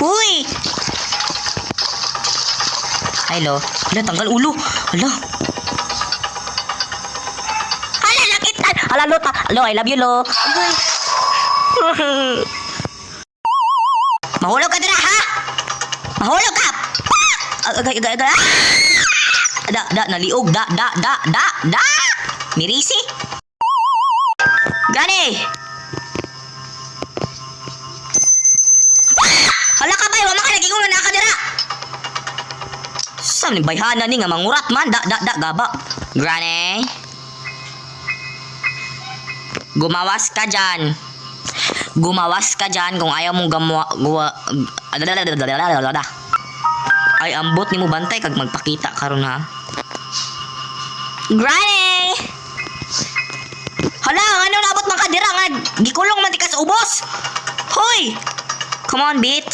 Huy! Ay, lo. Hala, tanggal ulo. Hala. Hala, nakitan. Hala, lo. Lo, I love you, lo. Ay. Mahulog ka dira, ha? Mahulog ka! Agay. Da, naliog. Da. Mirisi. Gani. Hala ka bay, wama ka nagingulo na ka dira. Saan ni bayhana ni nga mangurat man. Da, gaba. Granny. Gumawas ka dyan kung ayaw mong ay ambot ni mo bantay kag magpakita karon ha. Granny! Hala, ano nabot man ka dira nga gikulong man ti ka sa ubos? Hoy! Come on, bitch.